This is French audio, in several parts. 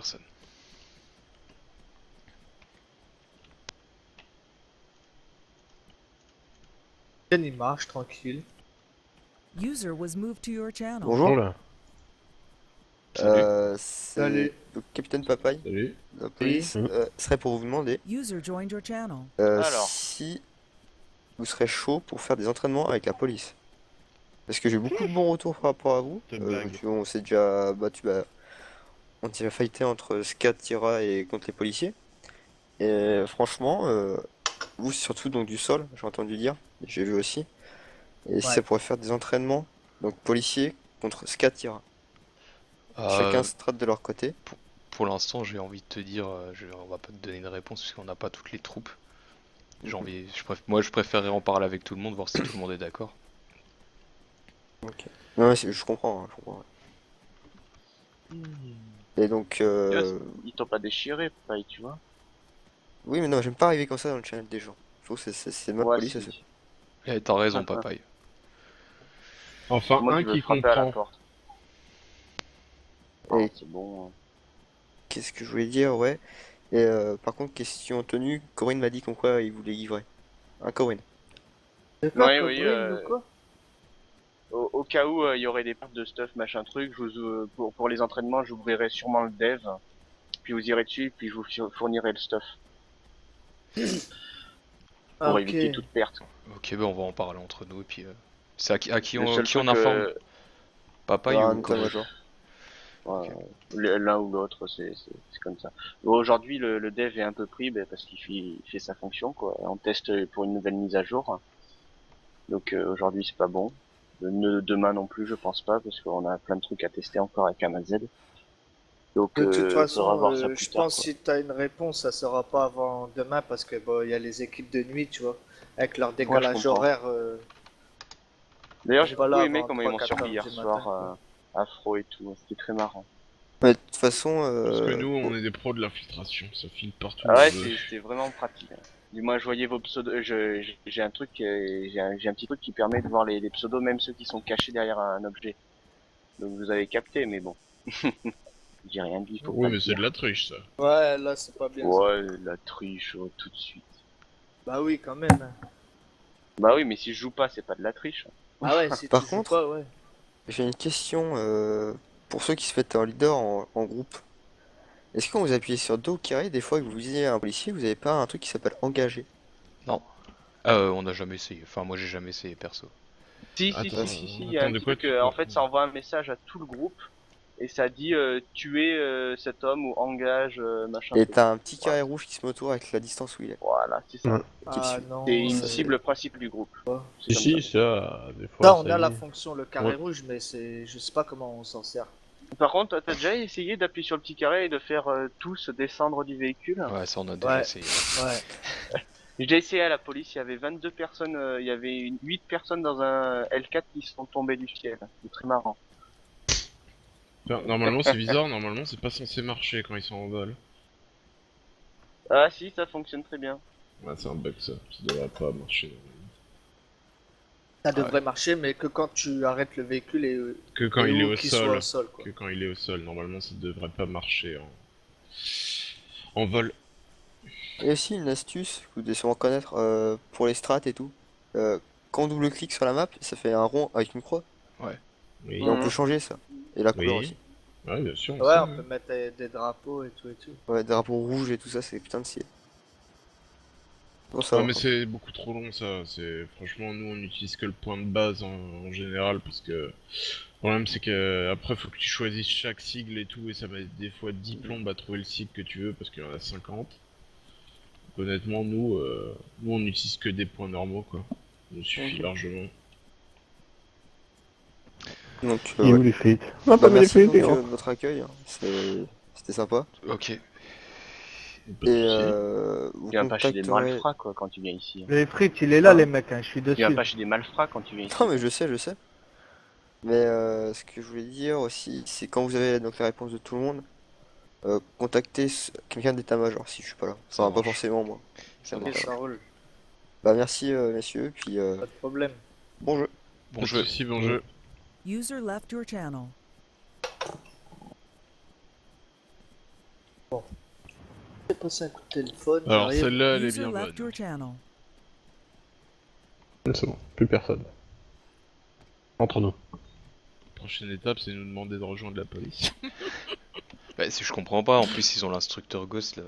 personne. Il marche tranquille. User was moved to your channel. Bonjour, Voilà. Salut. c'est Salut. le capitaine Papaye Salut. de la police. Oui. Serait pour vous demander User joined your channel. Alors. si vous serez chaud pour faire des entraînements avec la police. Parce que j'ai eu beaucoup de bons retours par rapport à vous. Te blague. On s'est déjà battu, on a déjà fighté entre Scat, Tira et contre les policiers. Et franchement, vous surtout donc du sol, j'ai entendu dire, j'ai vu aussi. Et si Ouais. ça pourrait faire des entraînements, donc policiers contre Scat, Tira. Chacun se traite de leur côté. Pour l'instant, j'ai envie de te dire, on va pas te donner une réponse parce qu'on n'a pas toutes les troupes. Moi, je préférerais en parler avec tout le monde, voir si tout le monde est d'accord. Ok. Non, mais je comprends, je comprends. Et donc, Ils t'ont pas déchiré, pareil, tu vois. oui, mais non, j'aime pas arriver comme ça dans le channel des gens. Je trouve que c'est ma Ouais, police, si. ça se- Eh, t'as raison, D'accord. papaye. Enfin, Moi un qui veux qui frapper à la comprend. porte. Et C'est bon. qu'est-ce que je voulais dire, ouais. Et par contre, question tenue, Corinne m'a dit comme quoi il voulait livrer. Hein, Corinne? C'est quoi, Ouais, Cobra, oui, ou quoi? Au cas où il y aurait des pertes de stuff, machin truc, pour les entraînements, j'ouvrirai sûrement le dev. Puis vous irez dessus, puis je vous fournirai le stuff. Ah, Pour ok. éviter toute perte. Ok, ben on va en parler entre nous et puis. C'est à qui Le on, seul qui on truc, informe Papaye Ah, ou Nota Corinne? Major. ouais, Ok. l'un ou l'autre, c'est comme ça. Bon, aujourd'hui, le dev est un peu pris parce il fait sa fonction, quoi. On teste pour une nouvelle mise à jour. Donc aujourd'hui, c'est pas bon. Demain non plus, je pense pas, parce qu'on a plein de trucs à tester encore avec AMAZ. Donc De toute faudra façon, voir ça plus je tard, pense quoi. si t'as une réponse, ça sera pas avant demain parce que bon, il y a les équipes de nuit, tu vois, avec leur décalage comprends. horaire. D'ailleurs, Ils j'ai sont pas beaucoup là aimé avant comment ils m'ont 3-4 surpris heures hier du soir, matin, Afro et tout, c'était très marrant. Mais de toute façon, Parce que nous, on est des pros de l'infiltration, ça file partout. Ah ouais, on veut. c'était vraiment pratique. Du moins, je voyais vos pseudos. J'ai un truc, j'ai un petit truc qui permet de voir les pseudos, même ceux qui sont cachés derrière un objet. Donc vous avez capté, mais bon. J'ai rien dit, faut Oui, pas mais le c'est de dire. la triche, ça. Ouais, là c'est pas bien. Ça. Ouais, la triche, oh, tout de suite. Bah oui, quand même. Hein. Bah oui, mais si je joue pas, c'est pas de la triche. Ah ouais, si Par tu joues contre, pas, ouais. j'ai une question pour ceux qui se font un leader en groupe. Est-ce que quand vous appuyez sur Do ou carré, des fois que vous visez un policier, vous avez pas un truc qui s'appelle engagé? Non. On n'a jamais essayé. Enfin, moi j'ai jamais essayé perso. Si, Attends, il y a attends, un de petit quoi truc, tu en parles? fait, ça envoie un message à tout le groupe, et ça dit tuer cet homme ou engage machin Et truc. t'as un petit carré Voilà, rouge qui se met autour avec la distance où il est. voilà, c'est ça. Ouais. Qui le Ah suit. C'est non, une Ça, c'est- cible principale du groupe. C'est Si, comme si, ça. ça, des fois, ça ça on a y la est. fonction le carré Ouais. rouge, mais c'est, je sais pas comment on s'en sert. Par contre, t'as déjà essayé d'appuyer sur le petit carré et de faire tous descendre du véhicule? Ouais, ça on a déjà Ouais, essayé. ouais. J'ai déjà essayé à la police, il y avait 22 personnes, il y avait 8 personnes dans un L4 qui sont tombées du ciel. C'est très marrant. Enfin, normalement, c'est bizarre, normalement, c'est pas censé marcher quand ils sont en vol. Ah si, ça fonctionne très bien. Ouais, c'est un bug, ça. Ça devrait pas marcher. Ça Ah ouais. devrait marcher, mais que quand tu arrêtes le véhicule Que quand et il est où au qu'il soit au sol. sol, quoi. Que quand il est au sol, normalement, ça devrait pas marcher en vol. Et aussi une astuce que vous devez sûrement connaître pour les strats et tout. Quand on double-clique sur la map, ça fait un rond avec une croix. Ouais. Oui. Et on peut Mhm. changer ça. Et la couleur Oui. aussi. Ouais, bien sûr. Ouais, sait, on hein. peut mettre des drapeaux et tout et tout. Ouais, drapeau rouge et tout ça, c'est putain de stylé. Bon, ça Ouais, va. mais c'est beaucoup trop long, ça. C'est franchement, nous, on utilise que le point de base en général parce que le problème, c'est que après, faut que tu choisisses chaque sigle et tout, et ça met des fois 10 plombes à trouver le sigle que tu veux parce qu'il y en a 50. Donc, honnêtement, nous, on utilise que des points normaux, quoi. Ça nous suffit Ok. largement. Donc, Il est ouais. où les frites? On va Bah, pas mettre les merci frites, donc les gars. de votre accueil, hein. C'était sympa. Ok. Pas de Et soucis. vous Tu viens pas chez des contacterez. malfrats quoi quand tu viens ici. Les frites, il est là, Ah. les mecs, hein, je suis Tu viens dessus. pas chez des malfrats quand tu viens ici. Non, mais je sais. Mais ce que je voulais dire aussi, c'est quand vous avez donc la réponse de tout le monde, contactez quelqu'un d'état-major si je suis pas là. Ça Enfin, pas marche. forcément moi. Ça Ok, marche. ça roule. Bah, merci messieurs, puis Pas de problème. bon jeu. Bon Pas de jeu. soucis, bon jeu. User left your channel. J'ai passé un coup de téléphone, Alors j'arrive. celle-là, elle est User bien left bonne. your channel. C'est bon, plus personne. Entre nous. Prochaine étape, c'est nous demander de rejoindre la police. Bah, si je comprends pas, en plus ils ont l'instructeur Ghost là.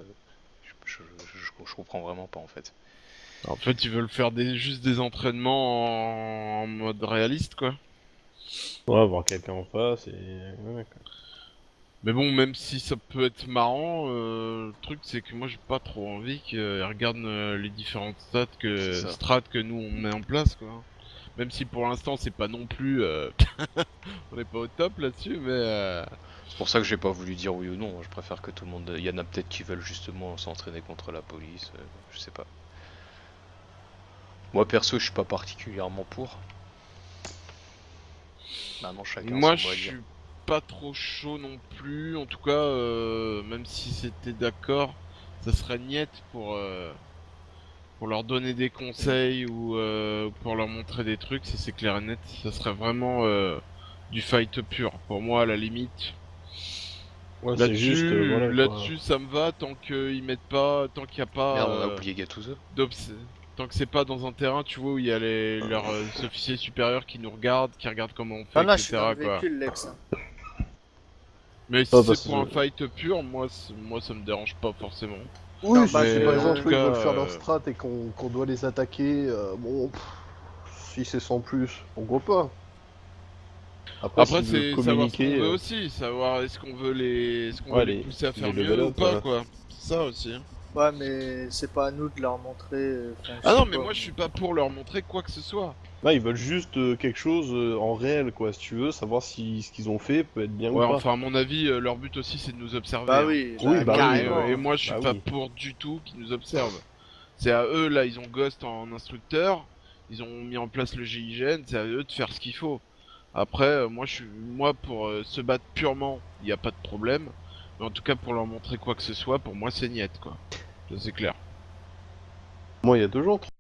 Je comprends vraiment pas en fait. En fait, ils veulent faire juste des entraînements en mode réaliste, quoi. Ouais, voir quelqu'un en face et... Ouais, quoi. Mais bon, même si ça peut être marrant, le truc c'est que moi j'ai pas trop envie qu'ils regardent les différentes C'est ça. strats que nous on met en place, quoi. Même si pour l'instant c'est pas non plus, on est pas au top là-dessus, mais C'est pour ça que j'ai pas voulu dire oui ou non. Je préfère que tout le monde. Il y en a peut-être qui veulent justement s'entraîner contre la police. Je sais pas. Moi perso, je suis pas particulièrement pour. Maintenant, chacun moi son je mot à dire. suis pas trop chaud non plus. En tout cas, même si c'était d'accord, ça serait niet pour leur donner des conseils ou pour leur montrer des trucs, ça c'est clair et net. Ça serait vraiment du fight pur. Pour moi, à la limite. Ouais, c'est juste, voilà, quoi. Là-dessus, ça me va tant qu'ils mettent pas, tant qu'il y a pas Merde, on a oublié Gattuso. tant que c'est pas dans un terrain, tu vois, où il y a leurs officiers supérieurs qui nous regardent, qui regardent comment on fait, Ah non, je suis dans etc. le quoi. véhicule, Lex. Mais si Ah, c'est parce pour un que- fight pur, moi ça me dérange pas forcément. Oui, Non, si bah, par mais, exemple en tout eux, ils veulent cas, faire leur strat et qu'on doit les attaquer, bon, si c'est sans plus, pourquoi pas. Après s'ils veulent c'est savoir ce qu'on communiquer, veut aussi, savoir est-ce qu'on veut les Ouais, les pousser à faire les mieux level ou up, pas, quoi. C'est ça aussi. Ouais, mais c'est pas à nous de leur montrer. Enfin, je Ah sais non, mais pas. moi je suis pas pour leur montrer quoi que ce soit. là, ils veulent juste quelque chose en réel, quoi, si tu veux, savoir si ce qu'ils ont fait peut être bien Ouais, ou pas. enfin à mon avis, leur but aussi c'est de nous observer. Bah hein. oui, Oui, bah, bah oui, carrément. Et moi je suis Bah pas oui. pour du tout qu'ils nous observent. C'est à eux, là ils ont Ghost en instructeur, ils ont mis en place le GIGN, c'est à eux de faire ce qu'il faut. Après, moi pour se battre purement, il n'y a pas de problème. Mais en tout cas pour leur montrer quoi que ce soit, pour moi c'est niette, quoi. Ça c'est clair. Moi, il y a 2 jours,